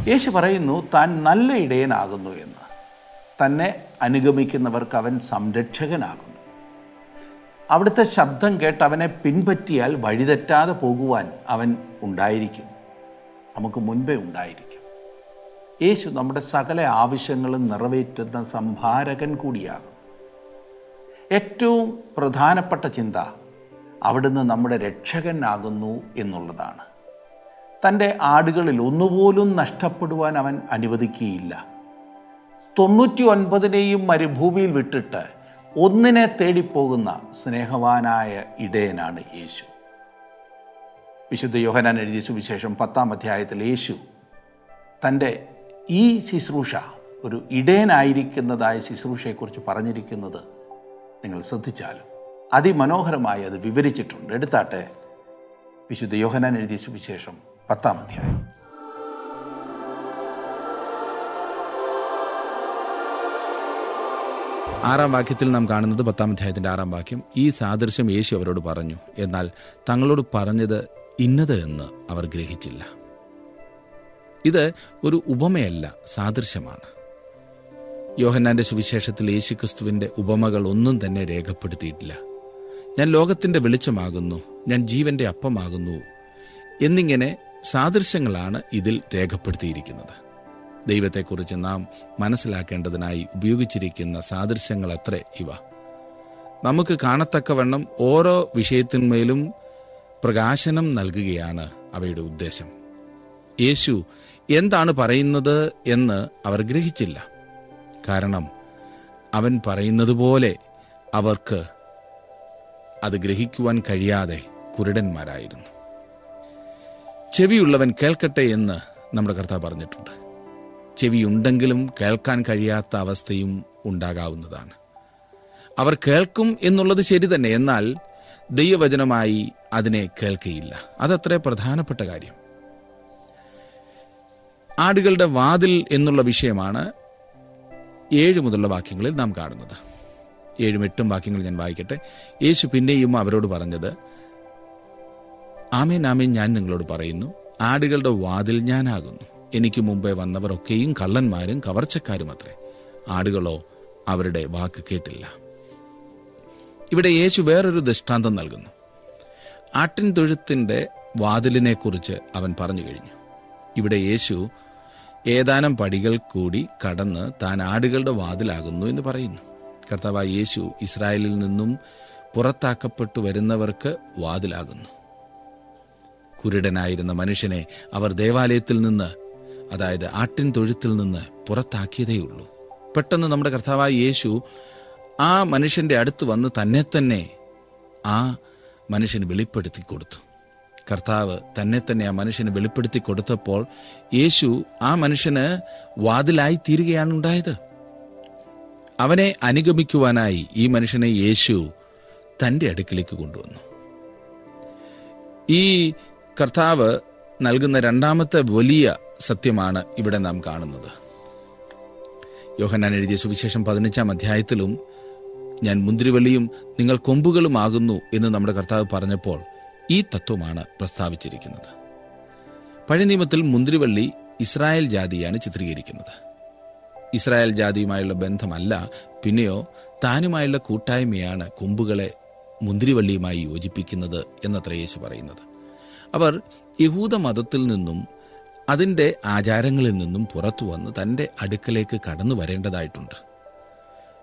യേശു പറയുന്നു താൻ നല്ല ഇടയനാകുന്നു എന്ന്. തന്നെ അനുഗമിക്കുന്നവർക്ക് അവൻ സംരക്ഷകനാകുന്നു. അവിടുത്തെ ശബ്ദം കേട്ട് അവനെ പിൻപറ്റിയാൽ വഴിതെറ്റാതെ പോകുവാൻ അവൻ ഉണ്ടായിരിക്കും, നമുക്ക് മുൻപേ ഉണ്ടായിരിക്കും. യേശു നമ്മുടെ സകല ആവശ്യങ്ങളും നിറവേറ്റുന്ന സംഭാരകൻ കൂടിയാകും. ഏറ്റവും പ്രധാനപ്പെട്ട ചിന്ത അവിടുന്ന് നമ്മുടെ രക്ഷകനാകുന്നു എന്നുള്ളതാണ്. തൻ്റെ ആടുകളിൽ ഒന്നുപോലും നഷ്ടപ്പെടുവാൻ അവൻ അനുവദിക്കുകയില്ല. 99 മരുഭൂമിയിൽ വിട്ടിട്ട് ഒന്നിനെ തേടിപ്പോകുന്ന സ്നേഹവാനായ ഇടയനാണ് യേശു. വിശുദ്ധ യോഹന്നാൻ എഴുതിയ സുവിശേഷം 10-ാം അധ്യായത്തിൽ യേശു തൻ്റെ ഈ ശുശ്രൂഷ, ഒരു ഇടയനായിരിക്കുന്നതായ ശുശ്രൂഷയെക്കുറിച്ച് പറഞ്ഞിരിക്കുന്നത് നിങ്ങൾ ശ്രദ്ധിച്ചാലും അതിമനോഹരമായി അത് വിവരിച്ചിട്ടുണ്ട്. എടുത്താട്ടെ വിശുദ്ധ യോഹന്നാൻ എഴുതിയ സുവിശേഷം 10-ാം അധ്യായം. ആറാം വാക്യത്തിൽ നാം കാണുന്നത് 10-ാം അധ്യായത്തിൻ്റെ 6-ാം വാക്യം. ഈ സാദൃശ്യം യേശു അവരോട് പറഞ്ഞു, എന്നാൽ തങ്ങളോട് പറഞ്ഞത് ഇന്നത് എന്ന് അവർ ഗ്രഹിച്ചില്ല. ഇത് ഒരു ഉപമയല്ല, സാദൃശ്യമാണ്. യോഹന്നാൻ്റെ സുവിശേഷത്തിൽ യേശുക്രിസ്തുവിൻ്റെ ഉപമകൾ ഒന്നും തന്നെ രേഖപ്പെടുത്തിയിട്ടില്ല. ഞാൻ ലോകത്തിൻ്റെ വെളിച്ചമാകുന്നു, ഞാൻ ജീവൻ്റെ അപ്പമാകുന്നു എന്നിങ്ങനെ സാദൃശ്യങ്ങളാണ് ഇതിൽ രേഖപ്പെടുത്തിയിരിക്കുന്നത്. ദൈവത്തെക്കുറിച്ച് നാം മനസ്സിലാക്കേണ്ടതിനായി ഉപയോഗിച്ചിരിക്കുന്ന സാദൃശ്യങ്ങളത്രേ ഇവ. നമുക്ക് കാണത്തക്കവണ്ണം ഓരോ വിഷയത്തിന്മേലും പ്രകാശനം നൽകുകയാണ് അവയുടെ ഉദ്ദേശം. യേശു എന്താണ് പറയുന്നത് എന്ന് അവർ ഗ്രഹിച്ചില്ല. കാരണം അവൻ പറയുന്നത് പോലെ അവർക്ക് അത് ഗ്രഹിക്കുവാൻ കഴിയാതെ കുരുടന്മാരായിരുന്നു. ചെവിയുള്ളവൻ കേൾക്കട്ടെ എന്ന് നമ്മുടെ കർത്താവ് പറഞ്ഞിട്ടുണ്ട്. ചെവിയുണ്ടെങ്കിലും കേൾക്കാൻ കഴിയാത്ത അവസ്ഥയും ഉണ്ടാകാവുന്നതാണ്. അവർ കേൾക്കും എന്നുള്ളത് ശരി തന്നെ, എന്നാൽ ദൈവവചനമായി അതിനെ കേൾക്കയില്ല. അതത്ര പ്രധാനപ്പെട്ട കാര്യം. ആടുകളുടെ വാതിൽ എന്നുള്ള വിഷയമാണ് 7 മുതലുള്ള വാക്യങ്ങളിൽ നാം കാണുന്നത്. 7ഉം 8ഉം വാക്യങ്ങൾ ഞാൻ വായിക്കട്ടെ. യേശു പിന്നെയും അവരോട് പറഞ്ഞത്, ആമേൻ ആമേൻ ഞാൻ നിങ്ങളോട് പറയുന്നു, ആടുകളുടെ വാതിൽ ഞാനാകുന്നു. എനിക്ക് മുമ്പേ വന്നവർ ഒക്കെയും കള്ളന്മാരും കവർച്ചക്കാരും അത്രേ. ആടുകളോ അവരുടെ വാക്ക് കേട്ടില്ല. ഇവിടെ യേശു വേറൊരു ദൃഷ്ടാന്തം നൽകുന്നു. ആട്ടിൻ തൊഴുത്തിൻ്റെ വാതിലിനെ കുറിച്ച് അവൻ പറഞ്ഞു കഴിഞ്ഞു. ഇവിടെ യേശു ഏതാനും പടികൾ കൂടി കടന്ന് താൻ ആടുകളുടെ വാതിലാകുന്നു എന്ന് പറയുന്നു. കർത്താവായ യേശു ഇസ്രായേലിൽ നിന്നും പുറത്താക്കപ്പെട്ടു വരുന്നവർക്ക് വാതിലാകുന്നു. കുരുടനായിരുന്ന മനുഷ്യനെ അവർ ദേവാലയത്തിൽ നിന്ന്, അതായത് ആട്ടിൻ തൊഴുത്തിൽ നിന്ന് പുറത്താക്കിയതേയുള്ളൂ. പെട്ടെന്ന് നമ്മുടെ കർത്താവായ യേശു ആ മനുഷ്യൻ്റെ അടുത്ത് വന്ന് തന്നെ ആ മനുഷ്യന് വെളിപ്പെടുത്തി കൊടുത്തു. കർത്താവ് തന്നെ ആ മനുഷ്യന് വെളിപ്പെടുത്തി കൊടുത്തപ്പോൾ യേശു ആ മനുഷ്യന് വാതിലായി തീരുകയാണ് ഉണ്ടായത്. അവനെ അനുഗമിക്കുവാനായി ഈ മനുഷ്യനെ യേശു തൻ്റെ അടുക്കിലേക്ക് കൊണ്ടുവന്നു. ഈ കർത്താവ് നൽകുന്ന രണ്ടാമത്തെ വലിയ സത്യമാണ് ഇവിടെ നാം കാണുന്നത്. യോഹന്നാൻ എഴുതിയ സുവിശേഷം 15-ാം അധ്യായത്തിലും ഞാൻ മുന്തിരിവള്ളിയും നിങ്ങൾ കൊമ്പുകളുമാകുന്നു എന്ന് നമ്മുടെ കർത്താവ് പറഞ്ഞപ്പോൾ ഈ തത്വമാണ് പ്രസ്താവിച്ചിരിക്കുന്നത്. പഴയ നിയമത്തിൽ മുന്തിരിവള്ളി ഇസ്രായേൽ ജാതിയാണ് ചിത്രീകരിക്കുന്നത്. ഇസ്രായേൽ ജാതിയുമായുള്ള ബന്ധമല്ല, പിന്നെയോ താനുമായുള്ള കൂട്ടായ്മയാണ് കൊമ്പുകളെ മുന്തിരിവള്ളിയുമായി യോജിപ്പിക്കുന്നത് എന്നത്ര യേശു പറയുന്നത്. അവർ യഹൂദ മതത്തിൽ നിന്നും അതിൻ്റെ ആചാരങ്ങളിൽ നിന്നും പുറത്തു വന്ന് തൻ്റെ അടുക്കലേക്ക് കടന്നു വരേണ്ടതായിട്ടുണ്ട്.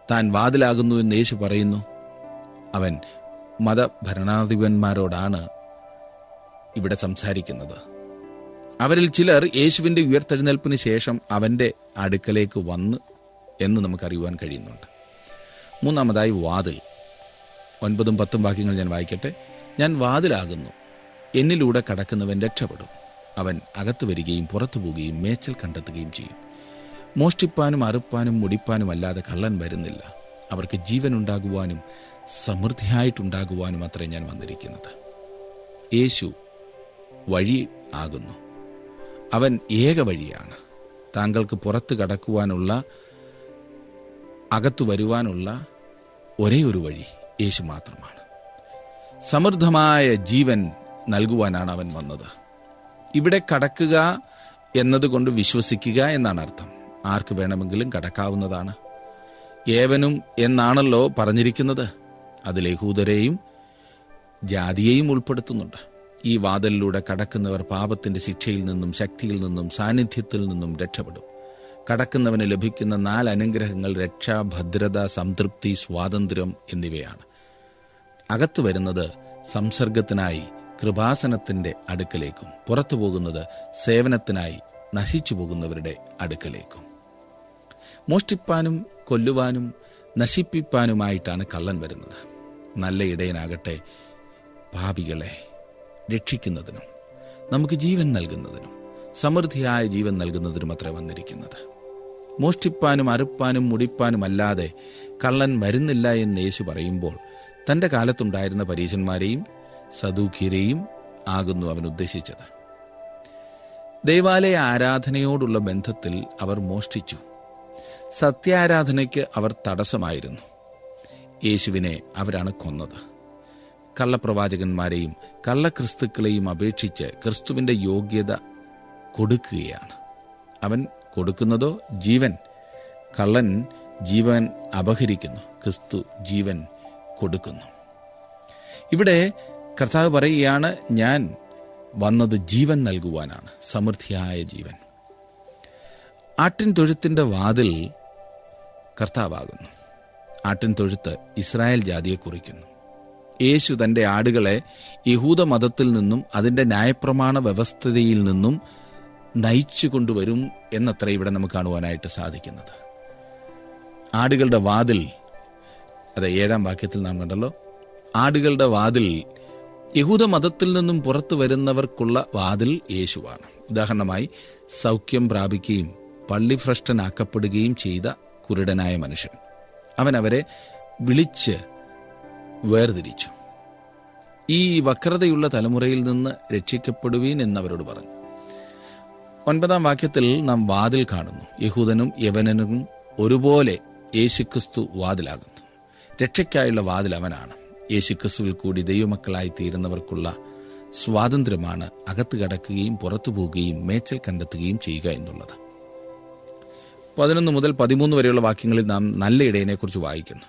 താൻ വാതിലാകുന്നു എന്ന് യേശു പറയുന്നു. അവൻ മതഭരണാധിപന്മാരോടാണ് ഇവിടെ സംസാരിക്കുന്നത്. അവരിൽ ചിലർ യേശുവിൻ്റെ ഉയർത്തെഴുന്നേൽപ്പിന് ശേഷം അവൻ്റെ അടുക്കലേക്ക് വന്ന് എന്ന് നമുക്കറിയുവാൻ കഴിയുന്നുണ്ട്. മൂന്നാമതായി വാതിൽ. 9ഉം 10ഉം വാക്യങ്ങൾ ഞാൻ വായിക്കട്ടെ. ഞാൻ വാതിലാകുന്നു, എന്നിലൂടെ കടക്കുന്നവൻ രക്ഷപ്പെടും. അവൻ അകത്ത് വരികയും പുറത്തു പോവുകയും മേച്ചൽ കണ്ടെത്തുകയും ചെയ്യും. മോഷ്ടിപ്പാനും അറുപ്പാനും മുടിപ്പാനും അല്ലാതെ കള്ളൻ വരുന്നില്ല. അവർക്ക് ജീവൻ ഉണ്ടാകുവാനും സമൃദ്ധിയായിട്ടുണ്ടാകുവാനും അത്രേ ഞാൻ വന്നിരിക്കുന്നത്. യേശു വഴി ആകുന്നു. അവൻ ഏക വഴിയാണ്. താങ്കൾക്ക് പുറത്ത് കടക്കുവാനുള്ള, അകത്തു വരുവാനുള്ള ഒരേ ഒരു വഴി യേശു മാത്രമാണ്. സമൃദ്ധമായ ജീവൻ നൽകുവാനാണ് അവൻ വന്നത്. ഇവിടെ കടക്കുക എന്നതുകൊണ്ട് വിശ്വസിക്കുക എന്നാണ് അർത്ഥം. ആർക്ക് വേണമെങ്കിലും കടക്കാവുന്നതാണ്. ഏവനും എന്നാണല്ലോ പറഞ്ഞിരിക്കുന്നത്. അതിൽ യഹൂദരെയും ജാതിയെയും ഉൾപ്പെടുത്തുന്നുണ്ട്. ഈ വാതിലിലൂടെ കടക്കുന്നവർ പാപത്തിന്റെ ശിക്ഷയിൽ നിന്നും ശക്തിയിൽ നിന്നും സാന്നിധ്യത്തിൽ നിന്നും രക്ഷപ്പെടും. കടക്കുന്നവന് ലഭിക്കുന്ന 4 അനുഗ്രഹങ്ങൾ രക്ഷ, ഭദ്രത, സംതൃപ്തി, സ്വാതന്ത്ര്യം എന്നിവയാണ്. അകത്തു വരുന്നത് സംസർഗത്തിനായി കൃപാസനത്തിന്റെ അടുക്കലേക്കും പുറത്തു പോകുന്നത് സേവനത്തിനായി നശിച്ചു പോകുന്നവരുടെ അടുക്കലേക്കും. മോഷ്ടിപ്പാനും കൊല്ലുവാനും നശിപ്പിപ്പാനുമായിട്ടാണ് കള്ളൻ വരുന്നത്. നല്ല ഇടയനാകട്ടെ പാപികളെ രക്ഷിക്കുന്നതിനും നമുക്ക് ജീവൻ നൽകുന്നതിനും സമൃദ്ധിയായ ജീവൻ നൽകുന്നതിനും അത്ര വന്നിരിക്കുന്നത്. മോഷ്ടിപ്പാനും അറുപ്പാനും മുടിപ്പാനും അല്ലാതെ കള്ളൻ വരുന്നില്ല എന്ന് യേശു പറയുമ്പോൾ തൻ്റെ കാലത്തുണ്ടായിരുന്ന പരീശന്മാരെയും സദൂക്യരെയും ആകുന്നു അവൻ ഉദ്ദേശിച്ചത്. ദൈവാലയ ആരാധനയോടുള്ള ബന്ധത്തിൽ അവർ മോഷ്ടിച്ചു. സത്യാരാധനയ്ക്ക് അവർ തടസ്സമായിരുന്നു. യേശുവിനെ അവരാണ് കൊന്നത്. കള്ളപ്രവാചകന്മാരെയും കള്ളക്രിസ്തുക്കളെയും അപേക്ഷിച്ച് ക്രിസ്തുവിൻ്റെ യോഗ്യത കൊടുക്കുകയാണ്. അവൻ കൊടുക്കുന്നതോ ജീവൻ. കള്ളൻ ജീവൻ അപഹരിക്കുന്നു, ക്രിസ്തു ജീവൻ കൊടുക്കുന്നു. ഇവിടെ കർത്താവ് പറയുകയാണ്, ഞാൻ വന്നത് ജീവൻ നൽകുവാനാണ്, സമൃദ്ധിയായ ജീവൻ. ആട്ടിൻ തൊഴുത്തിൻ്റെ വാതിൽ കർത്താവാകുന്നു. ആട്ടിൻ തൊഴുത്ത് ഇസ്രായേൽ ജാതിയെ കുറിക്കുന്നു. യേശു തൻ്റെ ആടുകളെ യഹൂദ മതത്തിൽ നിന്നും അതിൻ്റെ ന്യായപ്രമാണ വ്യവസ്ഥതയിൽ നിന്നും നയിച്ചു കൊണ്ടുവരും എന്നത്ര ഇവിടെ നമുക്ക് കാണുവാനായിട്ട് സാധിക്കുന്നത്. ആടുകളുടെ വാതിൽ, അത് 7-ാം വാക്യത്തിൽ നാം കണ്ടല്ലോ. ആടുകളുടെ വാതിൽ യഹൂദ മതത്തിൽ നിന്നും പുറത്തു വരുന്നവർക്കുള്ള വാതിൽ യേശുവാണ്. ഉദാഹരണമായി സൗഖ്യം പ്രാപിക്കുകയും പള്ളിഭ്രഷ്ടനാക്കപ്പെടുകയും ചെയ്ത കുരുടനായ മനുഷ്യൻ, അവൻ അവരെ വിളിച്ച് വേർതിരിച്ചു. ഈ വക്രതയുള്ള തലമുറയിൽ നിന്ന് രക്ഷിക്കപ്പെടുവീൻ എന്നവരോട് പറഞ്ഞു. 9-ാം വാക്യത്തിൽ നാം വാതിൽ കാണുന്നു. യഹൂദനും യവനനും ഒരുപോലെ യേശുക്രിസ്തു വാതിലാകുന്നു. രക്ഷയ്ക്കായുള്ള വാതിൽ അവനാണ്. യേശുക്രിസ്തുവിൽ കൂടി ദൈവമക്കളായി തീരുന്നവർക്കുള്ള സ്വാതന്ത്ര്യമാണ് അകത്ത് കടക്കുകയും പുറത്തു പോവുകയും മേച്ചൽ കണ്ടെത്തുകയും ചെയ്യുക എന്നുള്ളത്. 11 മുതൽ 13 വരെയുള്ള വാക്യങ്ങളിൽ നാം നല്ല ഇടയനെക്കുറിച്ച് വായിക്കുന്നു.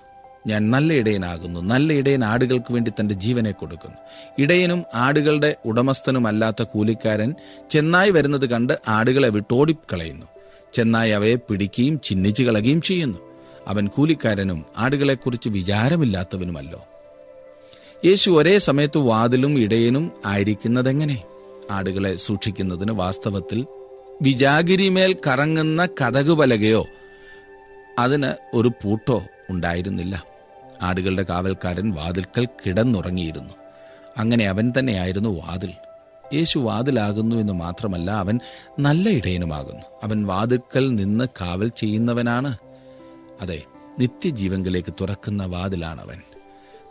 ഞാൻ നല്ല ഇടയനാകുന്നു. നല്ല ഇടയൻ ആടുകൾക്ക് വേണ്ടി തൻ്റെ ജീവനെ കൊടുക്കുന്നു. ഇടയനും ആടുകളുടെ ഉടമസ്ഥനുമല്ലാത്ത കൂലിക്കാരൻ ചെന്നായി വരുന്നത് കണ്ട് ആടുകളെ വിട്ടോടിക്കളയുന്നു. ചെന്നായി അവയെ പിടിക്കുകയും ചിഹ്നിച്ചു കളയുകയും ചെയ്യുന്നു. അവൻ കൂലിക്കാരനും ആടുകളെക്കുറിച്ച് വിചാരമില്ലാത്തവനുമല്ലോ. യേശു ഒരേ സമയത്ത് വാതിലും ഇടയനും ആയിരിക്കുന്നതെങ്ങനെ? ആടുകളെ സൂക്ഷിക്കുന്നതിന് വാസ്തവത്തിൽ വിജാഗിരിമേൽ കറങ്ങുന്ന കതകുപലകയോ അതിന് ഒരു പൂട്ടോ ഉണ്ടായിരുന്നില്ല. ആടുകളുടെ കാവൽക്കാരൻ വാതിൽക്കൽ കിടന്നുറങ്ങിയിരുന്നു. അങ്ങനെ അവൻ തന്നെയായിരുന്നു വാതിൽ. യേശു വാതിലാകുന്നു എന്ന് മാത്രമല്ല, അവൻ നല്ല ഇടയനുമാകുന്നു. അവൻ വാതിൽക്കൽ നിന്ന് കാവൽ ചെയ്യുന്നവനാണ്. അതെ, നിത്യജീവങ്കിലേക്ക് തുറക്കുന്ന വാതിലാണവൻ.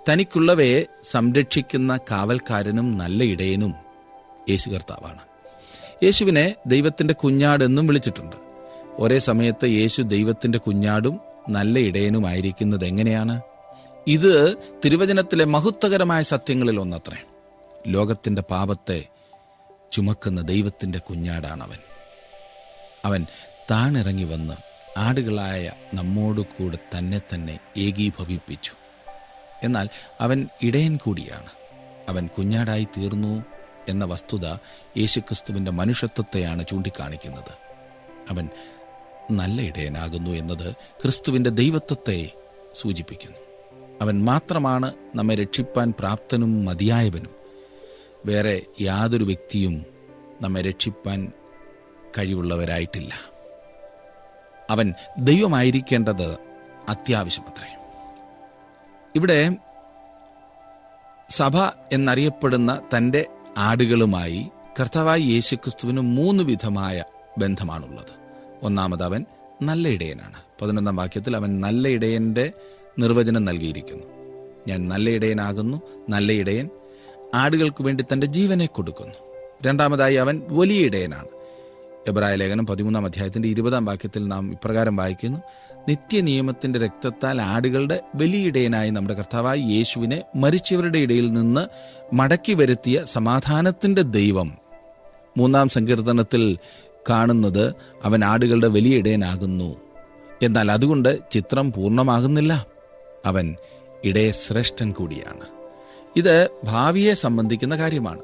തനിക്കുള്ളവയെ സംരക്ഷിക്കുന്ന കാവൽക്കാരനും നല്ല ഇടയനും യേശു കർത്താവാണ്. യേശുവിനെ ദൈവത്തിൻ്റെ കുഞ്ഞാടെന്നും വിളിച്ചിട്ടുണ്ട്. ഒരേ സമയത്ത് യേശു ദൈവത്തിൻ്റെ കുഞ്ഞാടും നല്ല ഇടയനുമായിരിക്കുന്നത് എങ്ങനെയാണ്? ഇത് തിരുവചനത്തിലെ മഹത്വകരമായ സത്യങ്ങളിൽ ഒന്നത്രേ. ലോകത്തിൻ്റെ പാപത്തെ ചുമക്കുന്ന ദൈവത്തിൻ്റെ കുഞ്ഞാടാണവൻ. അവൻ താണിറങ്ങി വന്ന് ആടുകളായ നമ്മോട് കൂടെ തന്നെ ഏകീഭവിപ്പിച്ചു. എന്നാൽ അവൻ ഇടയൻ കൂടിയാണ്. അവൻ കുഞ്ഞാടായി തീർന്നു എന്ന വസ്തുത യേശുക്രിസ്തുവിൻ്റെ മനുഷ്യത്വത്തെയാണ് ചൂണ്ടിക്കാണിക്കുന്നത്. അവൻ നല്ല ഇടയനാകുന്നു എന്നത് ക്രിസ്തുവിൻ്റെ ദൈവത്വത്തെ സൂചിപ്പിക്കുന്നു. അവൻ മാത്രമാണ് നമ്മെ രക്ഷിപ്പാൻ പ്രാപ്തനും മതിയായവനും. വേറെ യാതൊരു വ്യക്തിയും നമ്മെ രക്ഷിപ്പാൻ കഴിവുള്ളവരായിട്ടില്ല. അവൻ ദൈവമായിരിക്കേണ്ടത് അത്യാവശ്യമത്രേ. ഇവിടെ സഭ എന്നറിയപ്പെടുന്ന തൻ്റെ ആടുകളുമായി കർത്താവായ യേശുക്രിസ്തുവിന് 3 വിധമായ ബന്ധമാണുള്ളത്. ഒന്നാമത്, അവൻ നല്ല ഇടയനാണ്. 11-ാം വാക്യത്തിൽ അവൻ നല്ല ഇടയൻ്റെ നിർവചനം നൽകിയിരിക്കുന്നു. ഞാൻ നല്ല ഇടയനാകുന്നു. നല്ല ഇടയൻ ആടുകൾക്ക് വേണ്ടി തൻ്റെ ജീവനെ കൊടുക്കുന്നു. രണ്ടാമതായി, അവൻ വലിയ ഇടയനാണ്. എബ്രായ ലേഖനം 13-ാം അധ്യായത്തിൻ്റെ 20-ാം വാക്യത്തിൽ നാം ഇപ്രകാരം വായിക്കുന്നു: നിത്യനിയമത്തിൻ്റെ രക്തത്താൽ ആടുകളുടെ വലിയ ഇടയനായി നമ്മുടെ കർത്താവായ യേശുവിനെ മരിച്ചവരുടെ ഇടയിൽ നിന്ന് മടക്കി വരുത്തിയ സമാധാനത്തിൻ്റെ ദൈവം. 3-ാം സങ്കീർത്തനത്തിൽ കാണുന്നത് അവൻ ആടുകളുടെ വലിയ ഇടയനാകുന്നു. എന്നാൽ അതുകൊണ്ട് ചിത്രം പൂർണ്ണമാകുന്നില്ല. അവൻ ഇടയശ്രേഷ്ഠൻ കൂടിയാണ്. ഇത് ഭാവിയെ സംബന്ധിക്കുന്ന കാര്യമാണ്.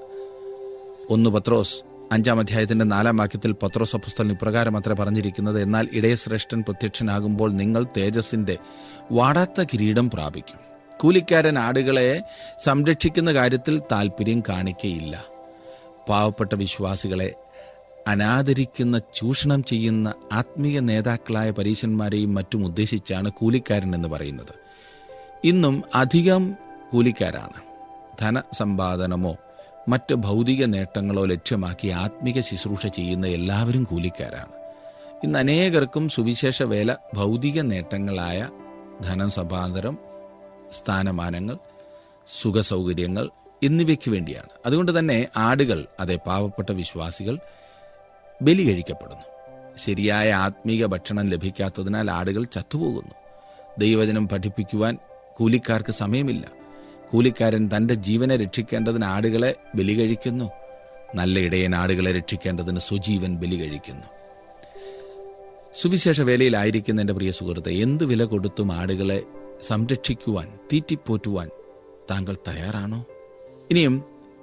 1 പത്രോസ് 5-ാം അധ്യായത്തിന്റെ 4-ാം വാക്യത്തിൽ പത്രോസ് അപ്പോസ്തലൻ ഇപ്രകാരം അത്ര പറഞ്ഞിരിക്കുന്നത്: എന്നാൽ ഇടയശ്രേഷ്ഠൻ പ്രത്യക്ഷനാകുമ്പോൾ നിങ്ങൾ തേജസ്സിന്റെ വാടാത്ത കിരീടം പ്രാപിക്കും. കൂലിക്കാരൻ ആടുകളെ സംരക്ഷിക്കുന്ന കാര്യത്തിൽ താല്പര്യം കാണിക്കയില്ല. പാവപ്പെട്ട വിശ്വാസികളെ അനാദരിക്കുന്ന, ചൂഷണം ചെയ്യുന്ന ആത്മീയ നേതാക്കളായ പരീശന്മാരെയും മറ്റും ഉദ്ദേശിച്ചാണ് കൂലിക്കാരൻ എന്ന് പറയുന്നത്. ഇന്നും അധികം കൂലിക്കാരാണ്. ധനസമ്പാദനമോ മറ്റ് ഭൗതിക നേട്ടങ്ങളോ ലക്ഷ്യമാക്കി ആത്മീക ശുശ്രൂഷ ചെയ്യുന്ന എല്ലാവരും കൂലിക്കാരാണ്. ഇന്ന് അനേകർക്കും സുവിശേഷ വേല ഭൗതിക നേട്ടങ്ങളായ ധനസമ്പാദനം, സ്ഥാനമാനങ്ങൾ, സുഖസൗകര്യങ്ങൾ എന്നിവയ്ക്ക് വേണ്ടിയാണ്. അതുകൊണ്ട് തന്നെ ആടുകൾ, അതെ പാവപ്പെട്ട വിശ്വാസികൾ, ബലി കഴിക്കപ്പെടുന്നു. ശരിയായ ആത്മീക ഭക്ഷണം ലഭിക്കാത്തതിനാൽ ആടുകൾ ചത്തുപോകുന്നു. ദൈവവചനം പഠിപ്പിക്കുവാൻ കൂലിക്കാർക്ക് സമയമില്ല. കൂലിക്കാരൻ തൻ്റെ ജീവനെ രക്ഷിക്കേണ്ടതിന് ആടുകളെ ബലി കഴിക്കുന്നു. നല്ല ഇടയൻ ആടുകളെ രക്ഷിക്കേണ്ടതിന് സ്വജീവൻ ബലി കഴിക്കുന്നു. സുവിശേഷ വേലയിലായിരിക്കുന്ന എൻ്റെ പ്രിയ സുഹൃത്തെ, എന്ത് വില കൊടുത്തും ആടുകളെ സംരക്ഷിക്കുവാൻ, തീറ്റിപ്പോറ്റുവാൻ താങ്കൾ തയ്യാറാണോ? ഇനിയും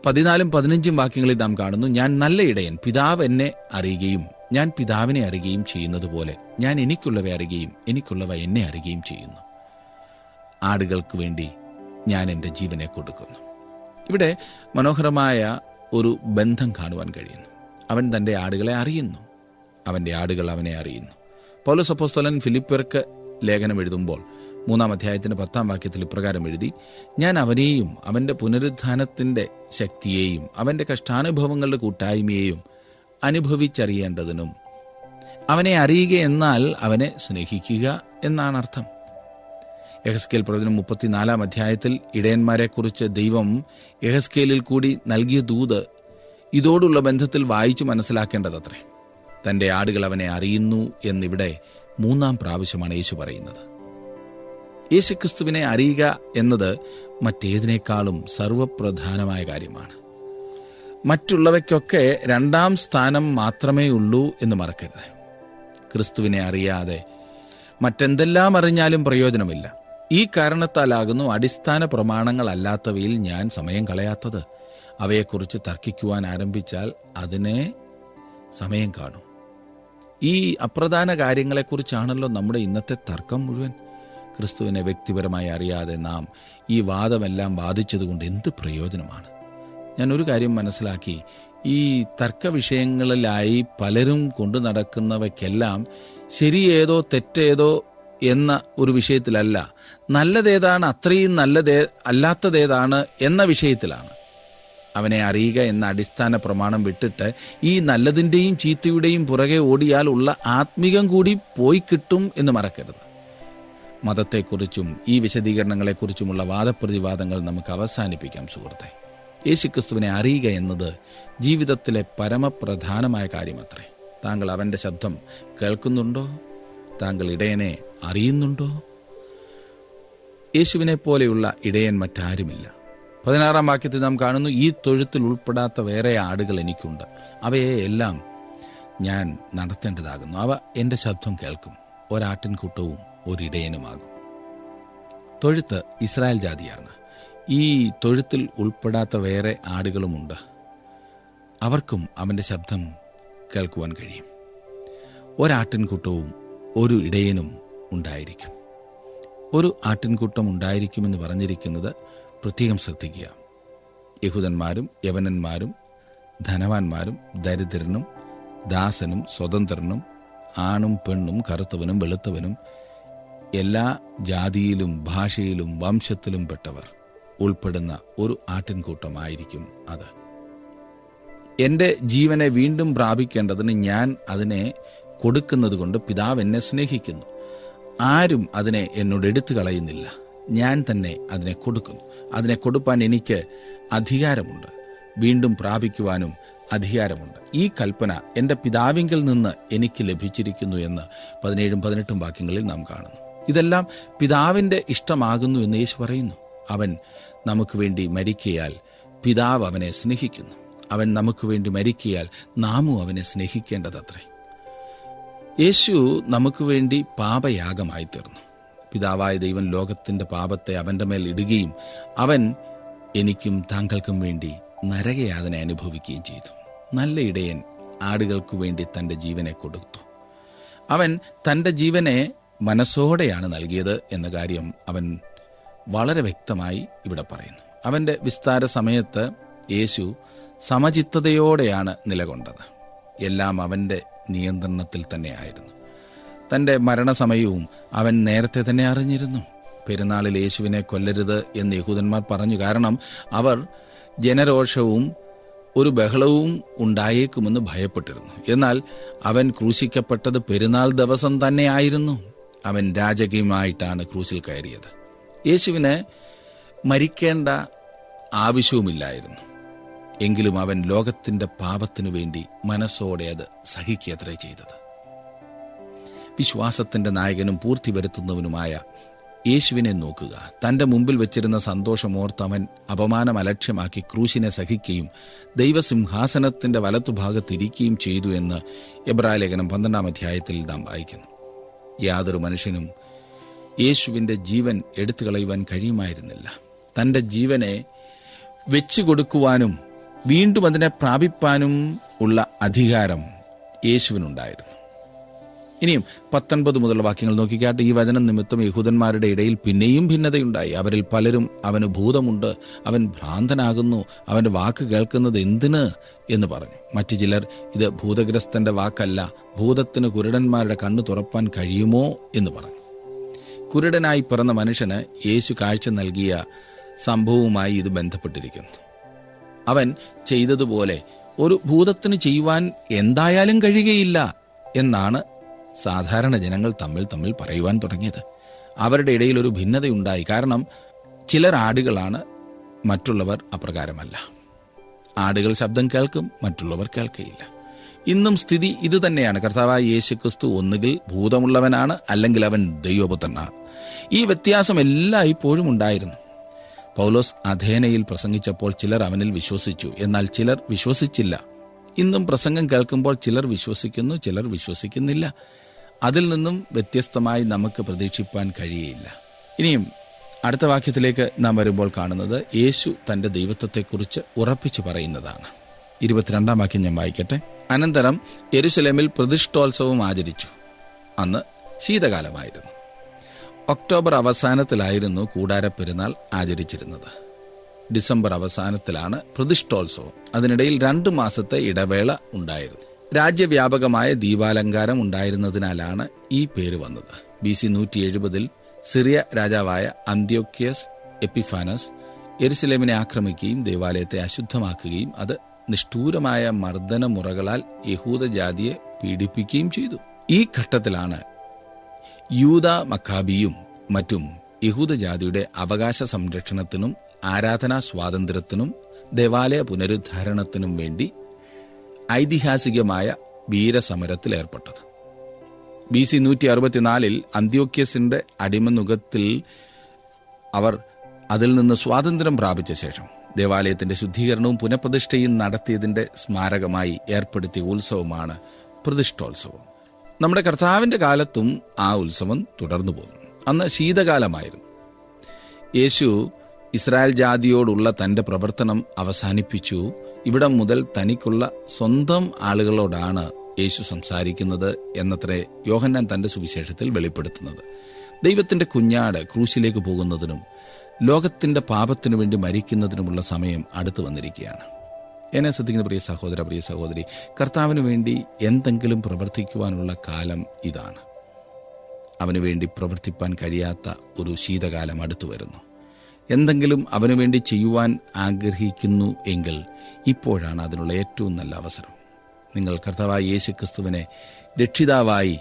14-15 വാക്യങ്ങളിൽ നാം കാണുന്നു: ഞാൻ നല്ല ഇടയൻ, പിതാവ് എന്നെ അറിയുകയും ഞാൻ പിതാവിനെ അറിയുകയും ചെയ്യുന്നത് പോലെ ഞാൻ എനിക്കുള്ളവ അറിയുകയും എനിക്കുള്ളവ എന്നെ അറിയുകയും ചെയ്യുന്നു. ആടുകൾക്ക് വേണ്ടി ഞാൻ എൻ്റെ ജീവനെ കൊടുക്കുന്നു. ഇവിടെ മനോഹരമായ ഒരു ബന്ധം കാണുവാൻ കഴിയുന്നു. അവൻ തൻ്റെ ആടുകളെ അറിയുന്നു, അവൻ്റെ ആടുകൾ അവനെ അറിയുന്നു. പൗലോസ് അപ്പോസ്തലൻ ഫിലിപ്പ്യർക്ക് ലേഖനം എഴുതുമ്പോൾ 3-ാം അധ്യായത്തിന്റെ 10-ാം വാക്യത്തിൽ ഇപ്രകാരം എഴുതി: ഞാൻ അവനെയും അവൻ്റെ പുനരുത്ഥാനത്തിൻ്റെ ശക്തിയെയും അവൻ്റെ കഷ്ടാനുഭവങ്ങളുടെ കൂട്ടായ്മയെയും അനുഭവിച്ചറിയേണ്ടതിനും. അവനെ അറിയുക എന്നാൽ അവനെ സ്നേഹിക്കുക എന്നാണ് അർത്ഥം. യെഹെസ്കേൽ പ്രവചനം 34-ാം അധ്യായത്തിൽ ഇടയന്മാരെക്കുറിച്ച് ദൈവം യെഹെസ്കേലിൽ കൂടി നൽകിയ ദൂത് ഇതോടുള്ള ബന്ധത്തിൽ വായിച്ചു മനസ്സിലാക്കേണ്ടതത്രേ. തൻ്റെ ആടുകൾ അവനെ അറിയുന്നു എന്നിവിടെ 3-ാം പ്രാവശ്യമാണ് യേശു പറയുന്നത്. യേശുക്രിസ്തുവിനെ അറിയുക എന്നത് മറ്റേതിനേക്കാളും സർവപ്രധാനമായ കാര്യമാണ്. മറ്റുള്ളവയ്ക്കൊക്കെ 2-ാം സ്ഥാനം മാത്രമേ ഉള്ളൂ എന്ന് മറക്കരുത്. ക്രിസ്തുവിനെ അറിയാതെ മറ്റെന്തെല്ലാം അറിഞ്ഞാലും പ്രയോജനമില്ല. ഈ കാരണത്താലാകുന്നു അടിസ്ഥാന പ്രമാണങ്ങളല്ലാത്തവയിൽ ഞാൻ സമയം കളയാത്തത്. അവയെക്കുറിച്ച് തർക്കിക്കുവാൻ ആരംഭിച്ചാൽ അതിനെ സമയം കാണും. ഈ അപ്രധാന കാര്യങ്ങളെക്കുറിച്ചാണല്ലോ നമ്മുടെ ഇന്നത്തെ തർക്കം മുഴുവൻ. ക്രിസ്തുവിനെ വ്യക്തിപരമായി അറിയാതെ നാം ഈ വാദമെല്ലാം വാദിച്ചതുകൊണ്ട് എന്ത് പ്രയോജനമാണ്? ഞാൻ ഒരു കാര്യം മനസ്സിലാക്കി. ഈ തർക്ക വിഷയങ്ങളിലായി പലരും കൊണ്ടു നടക്കുന്നവയ്ക്കെല്ലാം ശരിയേതോ തെറ്റേതോ എന്ന ഒരു വിഷയത്തിലല്ല, നല്ലതേതാണ്, അത്രയും അല്ലാത്തതേതാണ് എന്ന വിഷയത്തിലാണ്. അവനെ അറിയുക എന്ന അടിസ്ഥാന പ്രമാണം വിട്ടിട്ട് ഈ നല്ലതിൻ്റെയും ചീത്തയുടെയും പുറകെ ഓടിയാൽ ഉള്ള ആത്മീകം കൂടി പോയി കിട്ടും എന്ന് മറക്കരുത്. മതത്തെക്കുറിച്ചും ഈ വിശദീകരണങ്ങളെക്കുറിച്ചുമുള്ള വാദപ്രതിവാദങ്ങൾ നമുക്ക് അവസാനിപ്പിക്കാം സുഹൃത്തെ. യേശുക്രിസ്തുവിനെ അറിയുക എന്നത് ജീവിതത്തിലെ പരമപ്രധാനമായ കാര്യമത്രേ. താങ്കൾ അവൻ്റെ ശബ്ദം കേൾക്കുന്നുണ്ടോ? താങ്കൾ ഇടയനെ അറിയുന്നുണ്ടോ? യേശുവിനെ പോലെയുള്ള ഇടയൻ മറ്റാരുമില്ല. 16-ാം വാക്യത്തിൽ നാം കാണുന്നു: ഈ തൊഴുത്തിൽ ഉൾപ്പെടാത്ത വേറെ ആടുകൾ എനിക്കുണ്ട്, അവയെ എല്ലാം ഞാൻ നടത്തേണ്ടതാകുന്നു. അവ എൻ്റെ ശബ്ദം കേൾക്കും, ഒരാട്ടിൻകൂട്ടവും ഒരിടയനുമാകും. തൊഴുത്ത് ഇസ്രായേൽ ജാതിയാണ്. ഈ തൊഴുത്തിൽ ഉൾപ്പെടാത്ത വേറെ ആടുകളുമുണ്ട്. അവർക്കും അവൻ്റെ ശബ്ദം കേൾക്കുവാൻ കഴിയും. ഒരാട്ടിൻകൂട്ടവും ഒരു ഇടയനും ഉണ്ടായിരിക്കും. ഒരു ആട്ടിൻകൂട്ടം ഉണ്ടായിരിക്കുമെന്ന് പറഞ്ഞിരിക്കുന്നത് പ്രത്യേകം ശ്രദ്ധിക്കുക. യഹൂദന്മാരും യവനന്മാരും ധനവാന്മാരും ദരിദ്രനും ദാസനും സ്വതന്ത്രനും ആണും പെണ്ണും കറുത്തവനും വെളുത്തവനും എല്ലാ ജാതിയിലും ഭാഷയിലും വംശത്തിലും പെട്ടവർ ഉൾപ്പെടുന്ന ഒരു ആട്ടിൻകൂട്ടമായിരിക്കും അത്. എൻ്റെ ജീവനെ വീണ്ടും പ്രാപിക്കേണ്ടതിന് ഞാൻ അതിനെ കൊടുക്കുന്നത് കൊണ്ട് പിതാവ് എന്നെ സ്നേഹിക്കുന്നു. ആരും അതിനെ എന്നോട് എടുത്തു കളയുന്നില്ല, ഞാൻ തന്നെ അതിനെ കൊടുക്കുന്നു. അതിനെ കൊടുപ്പാൻ എനിക്ക് അധികാരമുണ്ട്, വീണ്ടും പ്രാപിക്കുവാനും അധികാരമുണ്ട്. ഈ കൽപ്പന എൻ്റെ പിതാവിങ്കിൽ നിന്ന് എനിക്ക് ലഭിച്ചിരിക്കുന്നു എന്ന് 17-18 വാക്യങ്ങളിൽ നാം കാണുന്നു. ഇതെല്ലാം പിതാവിൻ്റെ ഇഷ്ടമാകുന്നു എന്ന് യേശു പറയുന്നു. അവൻ നമുക്ക് വേണ്ടി മരിക്കയാൽ പിതാവ് അവനെ സ്നേഹിക്കുന്നു. അവൻ നമുക്ക് വേണ്ടി മരിക്കിയാൽ നാമും അവനെ സ്നേഹിക്കേണ്ടതത്രേ. യേശു നമുക്ക് വേണ്ടി പാപയാഗമായി തീർന്നു. പിതാവായ ദൈവം ലോകത്തിൻ്റെ പാപത്തെ അവൻ്റെ മേൽ ഇടുകയും അവൻ എനിക്കും താങ്കൾക്കും വേണ്ടി നരകയാതന അനുഭവിക്കുകയും ചെയ്തു. നല്ല ഇടയൻ ആടുകൾക്കു വേണ്ടി തൻ്റെ ജീവനെ കൊടുത്തു. അവൻ തൻ്റെ ജീവനെ മനസ്സോടെയാണ് നൽകിയത് എന്ന കാര്യം അവൻ വളരെ വ്യക്തമായി ഇവിടെ പറയുന്നു. അവൻ്റെ വിസ്താര സമയത്ത് യേശു സമചിത്തതയോടെയാണ് നിലകൊണ്ടത്. എല്ലാം അവൻ്റെ നിയന്ത്രണത്തിൽ തന്നെയായിരുന്നു. തൻ്റെ മരണസമയവും അവൻ നേരത്തെ തന്നെ അറിഞ്ഞിരുന്നു. പെരുന്നാളിൽ യേശുവിനെ കൊല്ലരുത് എന്ന് യഹൂദന്മാർ പറഞ്ഞു. കാരണം അവർ ജനരോഷവും ഒരു ബഹളവും ഉണ്ടായേക്കുമെന്ന് ഭയപ്പെട്ടിരുന്നു. എന്നാൽ അവൻ ക്രൂശിക്കപ്പെട്ടത് പെരുന്നാൾ ദിവസം തന്നെയായിരുന്നു. അവൻ രാജകീയമായിട്ടാണ് ക്രൂശിൽ കയറിയത്. യേശുവിന് മരിക്കേണ്ട ആവശ്യവുമില്ലായിരുന്നു. എങ്കിലും അവൻ ലോകത്തിൻ്റെ പാപത്തിനു വേണ്ടി മനസ്സോടെ അത് സഹിക്കത്രേ ചെയ്തത്. വിശ്വാസത്തിൻ്റെ നായകനും പൂർത്തി വരുത്തുന്നവനുമായ യേശുവിനെ നോക്കുക. തൻ്റെ മുമ്പിൽ വെച്ചിരുന്ന സന്തോഷമോർത്ത് അവൻ അപമാനം അലക്ഷ്യമാക്കി ക്രൂശിനെ സഹിക്കുകയും ദൈവസിംഹാസനത്തിൻ്റെ വലത്തുഭാഗത്തിരിക്കുകയും ചെയ്തു എന്ന് എബ്രായലേഖനം 12-ാം അധ്യായത്തിൽ നാം വായിക്കുന്നു. യാതൊരു മനുഷ്യനും യേശുവിൻ്റെ ജീവൻ എടുത്തു കളയുവാൻ കഴിയുമായിരുന്നില്ല. തൻ്റെ ജീവനെ വെച്ചു കൊടുക്കുവാനും വീണ്ടും അതിനെ പ്രാപിപ്പാനും ഉള്ള അധികാരം യേശുവിനുണ്ടായിരുന്നു. ഇനിയും 19 മുതലുള്ള വാക്യങ്ങൾ നോക്കിക്കാട്ട്. ഈ വചനം നിമിത്തം യഹൂദന്മാരുടെ ഇടയിൽ പിന്നെയും ഭിന്നതയുണ്ടായി. അവരിൽ പലരും അവന് ഭൂതമുണ്ട്, അവൻ ഭ്രാന്തനാകുന്നു, അവൻ്റെ വാക്ക് കേൾക്കുന്നത് എന്തിന് എന്ന് പറഞ്ഞു. മറ്റു ചിലർ ഇത് ഭൂതഗ്രസ്തന്റെ വാക്കല്ല, ഭൂതത്തിന് കുരുടന്മാരുടെ കണ്ണ് തുറപ്പാൻ കഴിയുമോ എന്ന് പറഞ്ഞു. കുരുടനായി പിറന്ന മനുഷ്യന് യേശു കാഴ്ച നൽകിയ സംഭവവുമായി ഇത് ബന്ധപ്പെട്ടിരിക്കുന്നു. അവൻ ചെയ്തതുപോലെ ഒരു ഭൂതത്തിന് ചെയ്യുവാൻ എന്തായാലും കഴിയുകയില്ല എന്നാണ് സാധാരണ ജനങ്ങൾ തമ്മിൽ പറയുവാൻ തുടങ്ങിയത്. അവരുടെ ഇടയിൽ ഒരു ഭിന്നതയുണ്ടായി. കാരണം ചിലർ ആടുകളാണ്, മറ്റുള്ളവർ അപ്രകാരമല്ല. ആടുകൾ ശബ്ദം കേൾക്കും, മറ്റുള്ളവർ കേൾക്കയില്ല. ഇന്നും സ്ഥിതി ഇത് തന്നെയാണ്. കർത്താവായ യേശുക്രിസ്തു ഒന്നുകിൽ ഭൂതമുള്ളവനാണ്, അല്ലെങ്കിൽ അവൻ ദൈവപുത്രനാണ്. ഈ വ്യത്യാസം എല്ലായ്പ്പോഴും ഉണ്ടായിരുന്നു. പൗലോസ് അഥേനയിൽ പ്രസംഗിച്ചപ്പോൾ ചിലർ അവനിൽ വിശ്വസിച്ചു, എന്നാൽ ചിലർ വിശ്വസിച്ചില്ല. ഇന്നും പ്രസംഗം കേൾക്കുമ്പോൾ ചിലർ വിശ്വസിക്കുന്നു, ചിലർ വിശ്വസിക്കുന്നില്ല. അതിൽ നിന്നും വ്യത്യസ്തമായി നമുക്ക് പ്രതീക്ഷിപ്പാൻ കഴിയുകയില്ല. ഇനിയും അടുത്ത വാക്യത്തിലേക്ക് നാം വരുമ്പോൾ കാണുന്നത് യേശു തൻ്റെ ദൈവത്വത്തെക്കുറിച്ച് ഉറപ്പിച്ചു പറയുന്നതാണ്. 22-ാം വാക്യം ഞാൻ വായിക്കട്ടെ. അനന്തരം യെരുശലേമിൽ പ്രതിഷ്ഠോത്സവം ആചരിച്ചു. അന്ന് ശീതകാലമായിരുന്നു. ഒക്ടോബർ അവസാനത്തിലായിരുന്നു കൂടാര പെരുന്നാൾ ആചരിച്ചിരുന്നത്. ഡിസംബർ അവസാനത്തിലാണ് പ്രതിഷ്ഠോത്സവം. അതിനിടയിൽ 2 മാസത്തെ ഇടവേള ഉണ്ടായിരുന്നു. രാജ്യവ്യാപകമായ ദീപാലങ്കാരം ഉണ്ടായിരുന്നതിനാലാണ് ഈ പേര് വന്നത്. BC 170 സിറിയ രാജാവായ അന്ത്യോക്യസ് എപ്പിഫാനസ് യെരുശലേമിനെ ആക്രമിക്കുകയും ദേവാലയത്തെ അശുദ്ധമാക്കുകയും അത് നിഷ്ഠൂരമായ മർദ്ദന മുറകളാൽ യഹൂദജാതിയെ പീഡിപ്പിക്കുകയും ചെയ്തു. ഈ ഘട്ടത്തിലാണ് യൂദാ മക്കാബിയും മറ്റും യഹൂദജാതിയുടെ അവകാശ സംരക്ഷണത്തിനും ആരാധനാ സ്വാതന്ത്ര്യത്തിനും ദേവാലയ പുനരുദ്ധാരണത്തിനും വേണ്ടി ഐതിഹാസികമായ വീരസമരത്തിൽ ഏർപ്പെട്ടത്. BC 164 അന്ത്യോക്യസിന്റെ അടിമനുഖത്തിൽ അവർ അതിൽ നിന്ന് സ്വാതന്ത്ര്യം പ്രാപിച്ച ശേഷം ദേവാലയത്തിന്റെ ശുദ്ധീകരണവും പുനഃപ്രതിഷ്ഠയും നടത്തിയതിന്റെ സ്മാരകമായി ഏർപ്പെടുത്തിയ ഉത്സവമാണ് പ്രതിഷ്ഠോത്സവം. നമ്മുടെ കർത്താവിന്റെ കാലത്തും ആ ഉത്സവം തുടർന്നു പോന്നു. അന്ന് ശീതകാലമായിരുന്നു. യേശു ഇസ്രായേൽ ജാതിയോടുള്ള തൻ്റെ പ്രവർത്തനം അവസാനിപ്പിച്ചു. ഇവിടം മുതൽ തനിക്കുള്ള സ്വന്തം ആളുകളോടാണ് യേശു സംസാരിക്കുന്നത് എന്നത്രേ യോഹന്നാൻ തൻ്റെ സുവിശേഷത്തിൽ വെളിപ്പെടുത്തുന്നത്. ദൈവത്തിൻ്റെ കുഞ്ഞാട് ക്രൂശിലേക്ക് പോകുന്നതിനും ലോകത്തിൻ്റെ പാപത്തിനു വേണ്ടി മരിക്കുന്നതിനുമുള്ള സമയം അടുത്തു വന്നിരിക്കുകയാണ്. എന്നെ ശ്രദ്ധിക്കുന്ന പ്രിയ സഹോദര, പ്രിയ സഹോദരി, കർത്താവിന് വേണ്ടി എന്തെങ്കിലും പ്രവർത്തിക്കുവാനുള്ള കാലം ഇതാണ്. അവന് വേണ്ടി പ്രവർത്തിപ്പാൻ കഴിയാത്ത ഒരു ശീതകാലം അടുത്തു വരുന്നു. എന്തെങ്കിലും അവനു വേണ്ടി ചെയ്യുവാൻ ആഗ്രഹിക്കുന്നു എങ്കിൽ ഇപ്പോഴാണ് അതിനുള്ള ഏറ്റവും നല്ല അവസരം. നിങ്ങൾ കർത്താവായ യേശുക്രിസ്തുവിനെ രക്ഷിതാവായി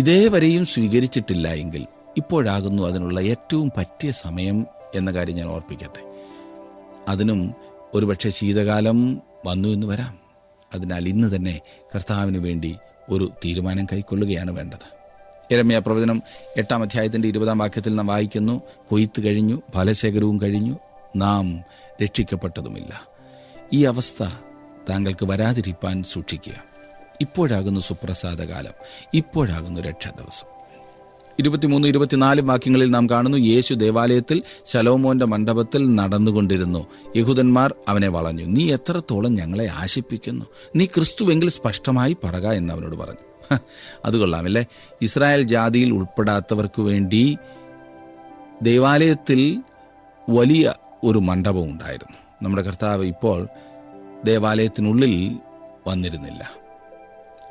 ഇതേവരെയും സ്വീകരിച്ചിട്ടില്ല എങ്കിൽ ഇപ്പോഴാകുന്നു അതിനുള്ള ഏറ്റവും പറ്റിയ സമയം എന്ന കാര്യം ഞാൻ ഓർപ്പിക്കട്ടെ. അതിനും ഒരുപക്ഷെ ശീതകാലം വന്നു എന്ന് വരാം. അതിനാൽ ഇന്ന് തന്നെ കർത്താവിന് വേണ്ടി ഒരു തീരുമാനം കൈക്കൊള്ളുകയാണ് വേണ്ടത്. യെരമ്യാ പ്രവചനം 8-ാം അധ്യായത്തിൻ്റെ 20-ാം വാക്യത്തിൽ നാം വായിക്കുന്നു, കൊയ്ത്ത് കഴിഞ്ഞു, ഫലശേഖരവും കഴിഞ്ഞു, നാം രക്ഷിക്കപ്പെട്ടതുമില്ല. ഈ അവസ്ഥ താങ്കൾക്ക് വരാതിരിപ്പാൻ സൂക്ഷിക്കുക. ഇപ്പോഴാകുന്നു സുപ്രസാദകാലം, ഇപ്പോഴാകുന്നു രക്ഷാ ദിവസം. 23-24 വാക്യങ്ങളിൽ നാം കാണുന്നു, യേശു ദേവാലയത്തിൽ ശലോമോന്റെ മണ്ഡപത്തിൽ നടന്നുകൊണ്ടിരുന്നു. യഹൂദന്മാർ അവനെ വളഞ്ഞു. നീ എത്രത്തോളം ഞങ്ങളെ ആശിപ്പിക്കുന്നു? നീ ക്രിസ്തുവെങ്കിൽ സ്പഷ്ടമായി പറക എന്ന് അവനോട് പറഞ്ഞു. അത് കൊള്ളാമല്ലേ. ഇസ്രായേൽ ജാതിയിൽ ഉൾപ്പെടാത്തവർക്ക് വേണ്ടി ദേവാലയത്തിൽ വലിയ ഒരു മണ്ഡപം ഉണ്ടായിരുന്നു. നമ്മുടെ കർത്താവ് ഇപ്പോൾ ദേവാലയത്തിനുള്ളിൽ വന്നിരുന്നില്ല.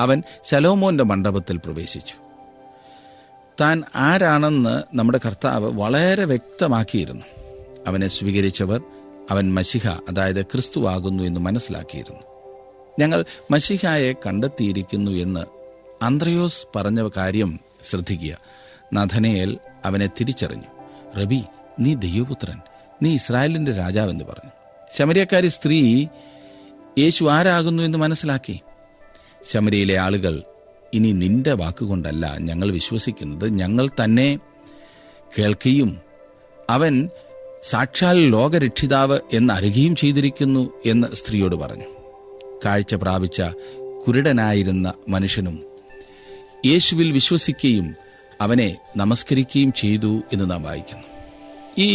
അവൻ ശലോമോന്റെ മണ്ഡപത്തിൽ പ്രവേശിച്ചു. താൻ ആരാണെന്ന് നമ്മുടെ കർത്താവ് വളരെ വ്യക്തമാക്കിയിരുന്നു. അവനെ സ്വീകരിച്ചവർ അവൻ മശിഹ, അതായത് ക്രിസ്തുവാകുന്നു എന്ന് മനസ്സിലാക്കിയിരുന്നു. ഞങ്ങൾ മശിഹായെ കണ്ടെത്തിയിരിക്കുന്നു എന്ന് അന്ത്രയോസ് പറഞ്ഞ കാര്യം ശ്രദ്ധിക്കുക. നഥനയേൽ അവനെ തിരിച്ചറിഞ്ഞു. റബി, നീ ദൈവപുത്രൻ, നീ ഇസ്രായേലിന്റെ രാജാവെന്ന് പറഞ്ഞു. ശമര്യക്കാരി സ്ത്രീ യേശു ആരാകുന്നു എന്ന് മനസ്സിലാക്കി. ശമര്യയിലെ ആളുകൾ, ഇനി നിന്റെ വാക്കുകൊണ്ടല്ല ഞങ്ങൾ വിശ്വസിക്കുന്നത്, ഞങ്ങൾ തന്നെ കേൾക്കുകയും അവൻ സാക്ഷാൽ ലോകരക്ഷിതാവ് എന്നറിയുകയും ചെയ്തിരിക്കുന്നു എന്ന് സ്ത്രീയോട് പറഞ്ഞു. കാഴ്ച പ്രാപിച്ച കുരുടനായിരുന്ന മനുഷ്യനും യേശുവിൽ വിശ്വസിക്കുകയും അവനെ നമസ്കരിക്കുകയും ചെയ്തു എന്ന് നാം വായിക്കുന്നു. ഈ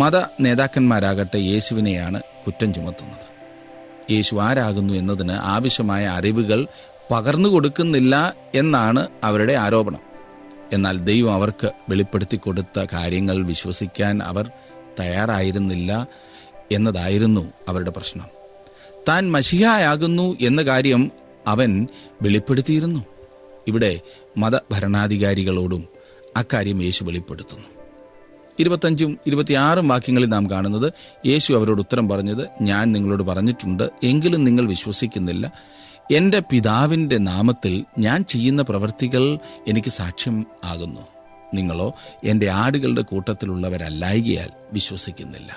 മത നേതാക്കന്മാരാകട്ടെ യേശുവിനെയാണ് കുറ്റം ചുമത്തുന്നത്. യേശു ആരാകുന്നു എന്നതിന് ആവശ്യമായ അറിവുകൾ പകർന്നു കൊടുക്കുന്നില്ല എന്നാണ് അവരുടെ ആരോപണം. എന്നാൽ ദൈവം അവർക്ക് വെളിപ്പെടുത്തി കൊടുത്ത കാര്യങ്ങൾ വിശ്വസിക്കാൻ അവർ തയ്യാറായിരുന്നില്ല എന്നതായിരുന്നു അവരുടെ പ്രശ്നം. താൻ മശിഹായാകുന്നു എന്ന കാര്യം അവൻ വെളിപ്പെടുത്തിയിരുന്നു. ഇവിടെ മതഭരണാധികാരികളോടും അക്കാര്യം യേശു വെളിപ്പെടുത്തുന്നു. 25-26 വാക്യങ്ങളിൽ നാം കാണുന്നത്, യേശു അവരോട് ഉത്തരം പറഞ്ഞത്, ഞാൻ നിങ്ങളോട് പറഞ്ഞിട്ടുണ്ട്, എങ്കിലും നിങ്ങൾ വിശ്വസിക്കുന്നില്ല. എൻ്റെ പിതാവിൻ്റെ നാമത്തിൽ ഞാൻ ചെയ്യുന്ന പ്രവൃത്തികൾ എനിക്ക് സാക്ഷ്യം ആകുന്നു. നിങ്ങളോ എൻ്റെ ആടുകളുടെ കൂട്ടത്തിലുള്ളവരല്ലായികയാൽ വിശ്വസിക്കുന്നില്ല.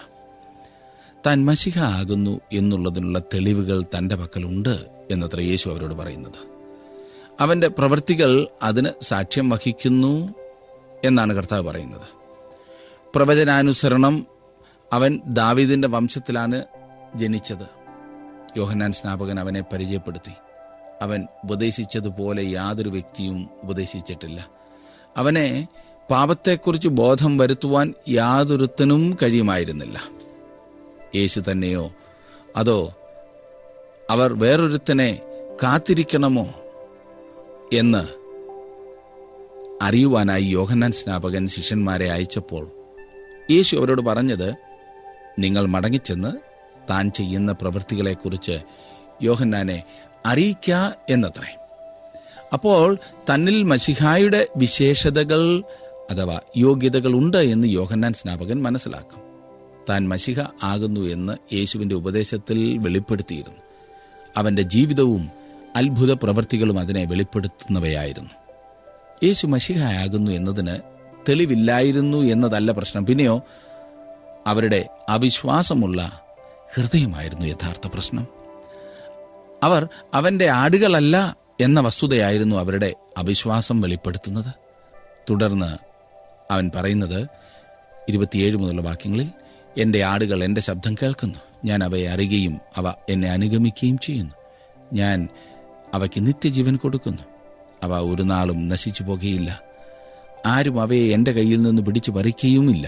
താൻ മശിഹ ആകുന്നു എന്നുള്ളതിനുള്ള തെളിവുകൾ തൻ്റെ പക്കലുണ്ട് എന്നത്ര യേശു അവരോട് പറയുന്നത്. അവൻ്റെ പ്രവൃത്തികൾ അതിന് സാക്ഷ്യം വഹിക്കുന്നു എന്നാണ് കർത്താവ് പറയുന്നത്. പ്രവചനാനുസരണം അവൻ ദാവീദിന്റെ വംശത്തിലാണ് ജനിച്ചത്. യോഹന്നാൻ സ്നാപകൻ അവനെ പരിചയപ്പെടുത്തി. അവൻ ഉപദേശിച്ചതുപോലെ യാതൊരു വ്യക്തിയും ഉപദേശിച്ചിട്ടില്ല. അവനെ പാപത്തെക്കുറിച്ച് ബോധം വരുത്തുവാൻ യാതൊരുത്തനും കഴിയുമായിരുന്നില്ല. യേശു തന്നെയോ അതോ അവർ വേറൊരുത്തനെ കാത്തിരിക്കണമോ എന്ന് അറിയുവാനായി യോഹന്നാൻ സ്നാപകൻ ശിഷ്യന്മാരെ അയച്ചപ്പോൾ യേശു അവരോട് പറഞ്ഞത്, നിങ്ങൾ മടങ്ങിച്ചെന്ന് താൻ ചെയ്യുന്ന പ്രവൃത്തികളെക്കുറിച്ച് യോഹന്നാനെ അറിയിക്കുക എന്നത്രേ. അപ്പോൾ തന്നിൽ മശിഹായുടെ വിശേഷതകൾ അഥവാ യോഗ്യതകൾ ഉണ്ട് എന്ന് യോഹന്നാൻ സ്നാപകൻ മനസ്സിലാക്കും. താൻ മശിഹ ആകുന്നു എന്ന് യേശുവിൻ്റെ ഉപദേശത്തിൽ വെളിപ്പെടുത്തിയിരുന്നു. അവൻ്റെ ജീവിതവും അത്ഭുത പ്രവൃത്തികളും അതിനെ വെളിപ്പെടുത്തുന്നവയായിരുന്നു. യേശു മശിഹയാകുന്നു എന്നതിന് തെളിവില്ലായിരുന്നു എന്നതല്ല പ്രശ്നം. പിന്നെയോ അവരുടെ അവിശ്വാസമുള്ള ഹൃദയമായിരുന്നു യഥാർത്ഥ പ്രശ്നം. അവർ അവൻ്റെ ആടുകളല്ല എന്ന വസ്തുതയായിരുന്നു അവരുടെ അവിശ്വാസം വെളിപ്പെടുത്തുന്നത്. തുടർന്ന് അവൻ പറയുന്നത് 27 മുതലുള്ള വാക്യങ്ങളിൽ, എൻ്റെ ആടുകൾ എൻ്റെ ശബ്ദം കേൾക്കുന്നു, ഞാൻ അവയെ അറിയുകയും അവ എന്നെ അനുഗമിക്കുകയും ചെയ്യുന്നു. ഞാൻ അവയ്ക്ക് നിത്യജീവൻ കൊടുക്കുന്നു, അവ ഒരു നാളും നശിച്ചു പോകുകയില്ല. ആരും അവയെ എൻ്റെ കയ്യിൽ നിന്ന് പിടിച്ചു പറിക്കുകയുമില്ല.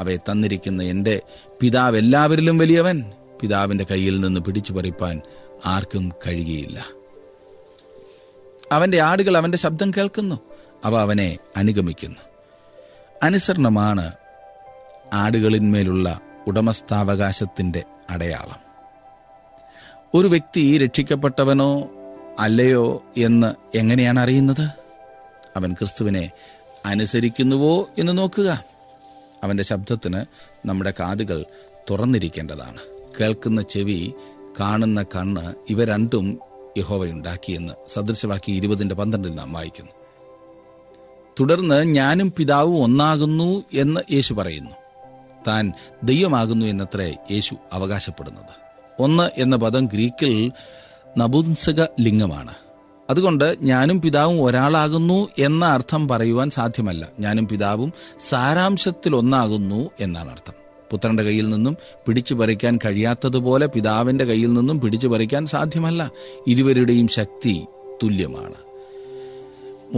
അവയെ തന്നിരിക്കുന്ന എൻ്റെ പിതാവ് എല്ലാവരിലും വലിയവൻ, പിതാവിൻ്റെ കയ്യിൽ നിന്ന് പിടിച്ചു പറിപ്പാൻ ആർക്കും കഴിയുകയില്ല. അവൻ്റെ ആടുകൾ അവൻ്റെ ശബ്ദം കേൾക്കുന്നു, അവ അവനെ അനുഗമിക്കുന്നു. അനുസരണമാണ് ആടുകളിന്മേലുള്ള ഉടമസ്ഥാവകാശത്തിൻ്റെ അടയാളം. ഒരു വ്യക്തി രക്ഷിക്കപ്പെട്ടവനോ അല്ലയോ എന്ന് എങ്ങനെയാണ് അറിയുന്നത്? അവൻ ക്രിസ്തുവിനെ അനുസരിക്കുന്നുവോ എന്ന് നോക്കുക. അവൻ്റെ ശബ്ദത്തിന് നമ്മുടെ കാതുകൾ തുറന്നിരിക്കേണ്ടതാണ്. കേൾക്കുന്ന ചെവി, കാണുന്ന കണ്ണ്, ഇവ രണ്ടും യഹോവയുണ്ടാക്കിയെന്ന് സദൃശവാക്യം 20:12 നാം വായിക്കുന്നു. തുടർന്ന് ഞാനും പിതാവും ഒന്നാകുന്നു എന്ന് യേശു പറയുന്നു. താൻ ദൈവമാകുന്നു എന്നത്രേ യേശു അവകാശപ്പെടുന്നത്. ഒന്ന് എന്ന പദം ഗ്രീക്കിൽ നപുംസക ലിംഗമാണ്. അതുകൊണ്ട് ഞാനും പിതാവും ഒരാളാകുന്നു എന്ന അർത്ഥം പറയുവാൻ സാധ്യമല്ല. ഞാനും പിതാവും സാരാംശത്തിൽ ഒന്നാകുന്നു എന്നാണ് അർത്ഥം. പുത്രന്റെ കയ്യിൽ നിന്നും പിടിച്ചു പറിക്കാൻ കഴിയാത്തതുപോലെ പിതാവിൻ്റെ കയ്യിൽ നിന്നും പിടിച്ചു പറിക്കാൻ സാധ്യമല്ല. ഇരുവരുടെയും ശക്തി തുല്യമാണ്.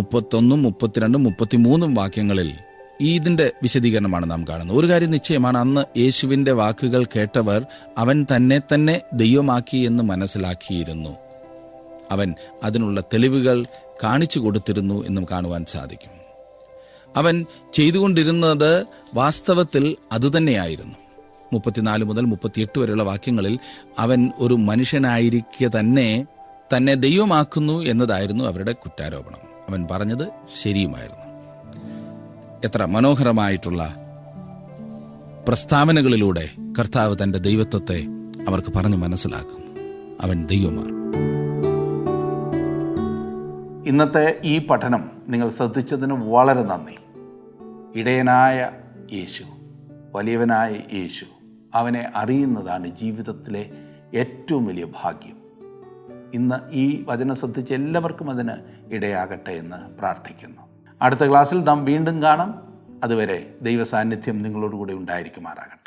31, 32, 33 വാക്യങ്ങളിൽ ഇതിൻ്റെ വിശദീകരണമാണ് നാം കാണുന്നത്. ഒരു കാര്യം നിശ്ചയമാണ്, അന്ന് യേശുവിൻ്റെ വാക്കുകൾ കേട്ടവർ അവൻ തന്നെ ദൈവമാക്കി എന്ന് മനസ്സിലാക്കിയിരുന്നു. അവൻ അതിനുള്ള തെളിവുകൾ കാണിച്ചു കൊടുത്തിരുന്നു എന്നും കാണുവാൻ സാധിക്കും. അവൻ ചെയ്തുകൊണ്ടിരുന്നത് വാസ്തവത്തിൽ അതുതന്നെയായിരുന്നു. 34 മുതൽ 38 വരെയുള്ള വാക്യങ്ങളിൽ അവൻ ഒരു മനുഷ്യനായിരിക്കെ തന്നെ ദൈവമാക്കുന്നു എന്നതായിരുന്നു അവരുടെ കുറ്റാരോപണം. അവൻ പറഞ്ഞത് ശരിയുമായിരുന്നു. എത്ര മനോഹരമായിട്ടുള്ള പ്രസ്താവനകളിലൂടെ കർത്താവ് തൻ്റെ ദൈവത്വത്തെ അവർക്ക് പറഞ്ഞു മനസ്സിലാക്കുന്നു. അവൻ ദൈവമാണ്. ഇന്നത്തെ ഈ പഠനം നിങ്ങൾ ശ്രദ്ധിച്ചതിന് വളരെ നന്ദി. ഇടയനായ യേശു, വലിയവനായ യേശു, അവനെ അറിയുന്നതാണ് ജീവിതത്തിലെ ഏറ്റവും വലിയ ഭാഗ്യം. ഇന്ന് ഈ വചനം ശ്രദ്ധിച്ച എല്ലാവർക്കും അതിന് ഇടയാകട്ടെ എന്ന് പ്രാർത്ഥിക്കുന്നു. അടുത്ത ക്ലാസ്സിൽ നാം വീണ്ടും കാണാം. അതുവരെ ദൈവ സാന്നിധ്യം നിങ്ങളോടുകൂടി ഉണ്ടായിരിക്കുമാറാകട്ടെ.